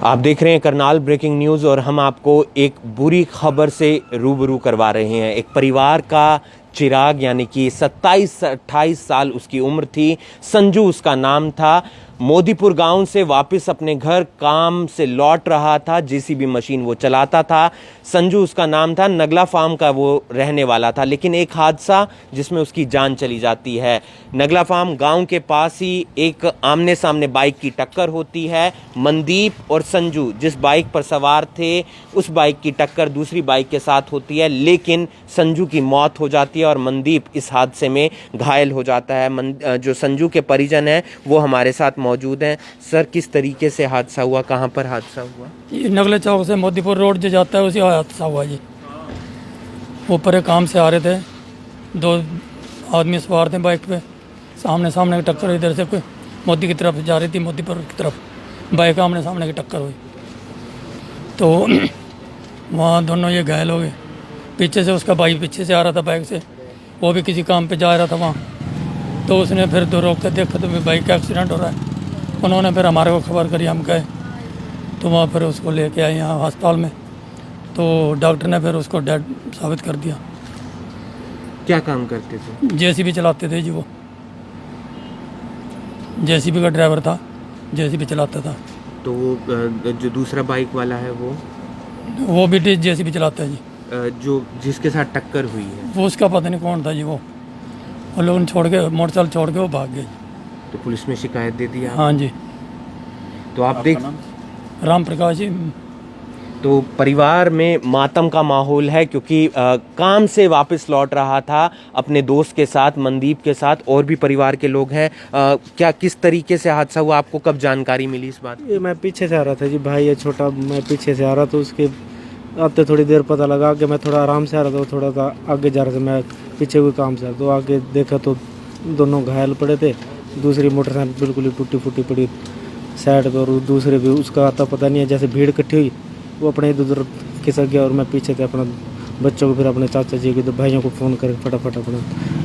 आप देख रहे हैं करनाल ब्रेकिंग न्यूज़ और हम आपको एक बुरी खबर से रूबरू करवा रहे हैं। एक परिवार का चिराग यानी कि 27-28 साल उसकी उम्र थी, संजू उसका नाम था। मोदीपुर गांव से वापस अपने घर काम से लौट रहा था, जेसीबी मशीन वो चलाता था। संजू उसका नाम था, नगला फार्म का वो रहने वाला था। लेकिन एक हादसा जिसमें उसकी जान चली जाती है। नगला फार्म गांव के पास ही एक आमने सामने बाइक की टक्कर होती है। मनदीप और संजू जिस बाइक पर सवार थे, उस बाइक की टक्कर दूसरी बाइक के साथ होती है, लेकिन संजू की मौत हो जाती है और मनदीप इस हादसे में घायल हो जाता है। जो संजू के परिजन हैं वो हमारे साथ मौजूद हैं। सर, किस तरीके से हादसा हुआ, कहाँ पर हादसा हुआ? ये नगले चौक से मोदीपुर रोड जो जाता है उसी हादसा हुआ जी। ऊपर काम से आ रहे थे, दो आदमी सवार थे बाइक पे, सामने सामने की टक्कर। इधर से कोई मोदी की तरफ जा रही थी, मोदीपुर की तरफ बाइक आमने सामने की टक्कर हुई तो वहाँ दोनों ये घायल हो गए। पीछे से उसका भाई पीछे से आ रहा था बाइक से, वो भी किसी काम पे जा रहा था वहाँ। तो उसने फिर दो रोक कर देखा तो बाइक का एक्सीडेंट हो रहा है। उन्होंने फिर हमारे को खबर करी, हम गए तो वहाँ फिर उसको लेके आए यहाँ अस्पताल में। तो डॉक्टर ने फिर उसको डेड साबित कर दिया। क्या काम करते थे? जेसीबी चलाते थे जी, वो जेसीबी का ड्राइवर था, जेसीबी चलाता था। तो वो जो दूसरा बाइक वाला है वो भी जेसीबी चलाता है जी। जो जिसके साथ टक्कर हुई है वो उसका पता नहीं कौन था जी। वो लोगों ने छोड़ के, मोटरसाइकिल छोड़ के वो भाग गए। तो पुलिस में शिकायत दे दी? हाँ जी। तो आप देख, राम प्रकाश जी। तो परिवार में मातम का माहौल है क्योंकि काम से वापस लौट रहा था अपने दोस्त के साथ, मनदीप के साथ। और भी परिवार के लोग हैं। क्या किस तरीके से हादसा हुआ, आपको कब जानकारी मिली इस बात? ये मैं पीछे से आ रहा था जी, भाई है छोटा, मैं पीछे से आ रहा था। उसके आते थोड़ी देर पता लगा कि मैं थोड़ा आराम से आ रहा था, वो थोड़ा सा आगे जा रहा था, मैं पीछे कोई काम से। तो आगे देखा तो दोनों घायल पड़े थे। दूसरी मोटरसाइकिल बिल्कुल ही टूटी फूटी पड़ी साइड पर, और दूसरे भी उसका आता पता नहीं है। जैसे भीड़ इकट्ठी हुई वो अपने इधर उधर खिसक गया और मैं पीछे थे। अपना बच्चों को फिर अपने चाचा जी के, तो भाइयों को फ़ोन कर फटाफट अपना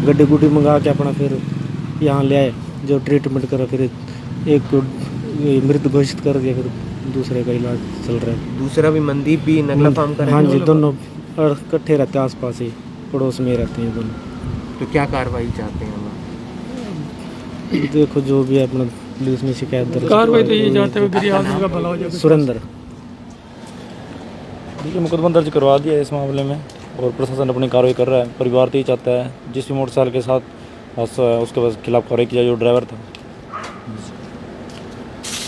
गड्डी गुड्डी मंगा के अपना फिर यहाँ ले आए, जो ट्रीटमेंट करा। फिर एक मृत घोषित कर दिया, फिर दूसरे का इलाज चल रहा है। दूसरा भी मनदीप भी नगला फार्म का? हाँ जी, दोनों इकट्ठे रहते हैं, आसपास ही पड़ोस में रहते हैं दोनों। तो क्या कार्रवाई चाहते हैं हम? देखो जो भी है अपना पुलिस में शिकायत दर्ज कार्रवाई तो ये चाहते हैं गरीब आदमी का भला हो जाए। सुरेंद्र। देखिए, मुकदमा दर्ज करवा दिया है इस मामले में और प्रशासन अपनी कार्रवाई कर रहा है। परिवार तो ये चाहता है जिस भी मोटरसाइकिल के साथ हादसा है उसके खिलाफ कार्रवाई की जाए, जो ड्राइवर था।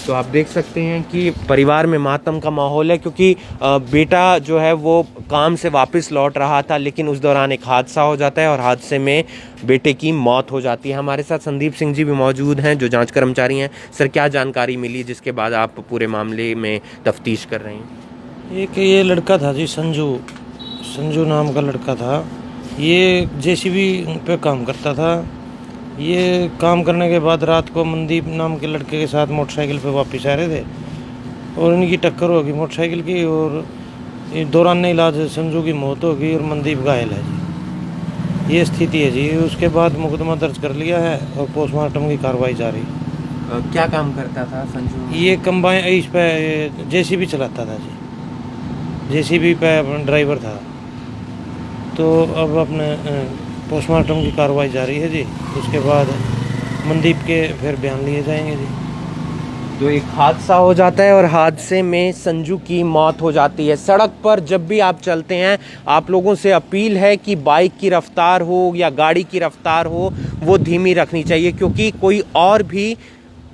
तो आप देख सकते हैं कि परिवार में मातम का माहौल है क्योंकि बेटा जो है वो काम से वापस लौट रहा था, लेकिन उस दौरान एक हादसा हो जाता है और हादसे में बेटे की मौत हो जाती है। हमारे साथ संदीप सिंह जी भी मौजूद हैं जो जांच कर्मचारी हैं। सर, क्या जानकारी मिली जिसके बाद आप पूरे मामले में तफ्तीश कर रहे हैं? एक ये लड़का था जी, संजू नाम का लड़का था। ये जेसीबी पे काम करता था। ये काम करने के बाद रात को मनदीप नाम के लड़के के साथ मोटरसाइकिल पे वापस आ रहे थे और इनकी टक्कर हो गई मोटरसाइकिल की, और दौरान इलाज संजू की मौत हो गई और मनदीप घायल है जी। ये स्थिति है जी। उसके बाद मुकदमा दर्ज कर लिया है और पोस्टमार्टम की कार्रवाई जारी। क्या काम करता था संजू? ये कंबाइन इस पे जेसीबी चलाता था जी, जेसीबी पे ड्राइवर था। तो अब अपने पोस्टमार्टम की कार्रवाई जारी है जी। उसके बाद मनदीप के फिर बयान लिए जाएंगे जी। तो एक हादसा हो जाता है और हादसे में संजू की मौत हो जाती है। सड़क पर जब भी आप चलते हैं, आप लोगों से अपील है कि बाइक की रफ्तार हो या गाड़ी की रफ्तार हो वो धीमी रखनी चाहिए, क्योंकि कोई और भी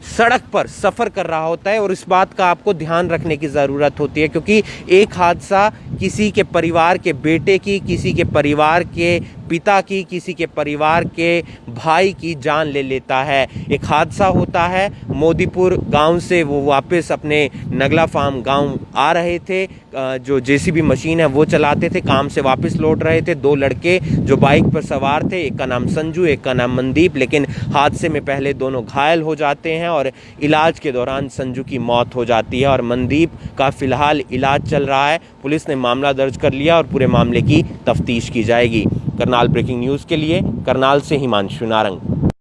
सड़क पर सफ़र कर रहा होता है और इस बात का आपको ध्यान रखने की ज़रूरत होती है, क्योंकि एक हादसा किसी के परिवार के बेटे की, किसी के परिवार के पिता की, किसी के परिवार के भाई की जान ले लेता है। एक हादसा होता है, मोदीपुर गांव से वो वापस अपने नगला फार्म गांव आ रहे थे, जो जेसीबी मशीन है वो चलाते थे, काम से वापस लौट रहे थे। दो लड़के जो बाइक पर सवार थे, एक का नाम संजू, एक का नाम मनदीप, लेकिन हादसे में पहले दोनों घायल हो जाते हैं और इलाज के दौरान संजू की मौत हो जाती है और मनदीप का फ़िलहाल इलाज चल रहा है। पुलिस ने मामला दर्ज कर लिया और पूरे मामले की तफ्तीश की जाएगी। करनाल ब्रेकिंग न्यूज़ के लिए करनाल से हिमांशु नारंग।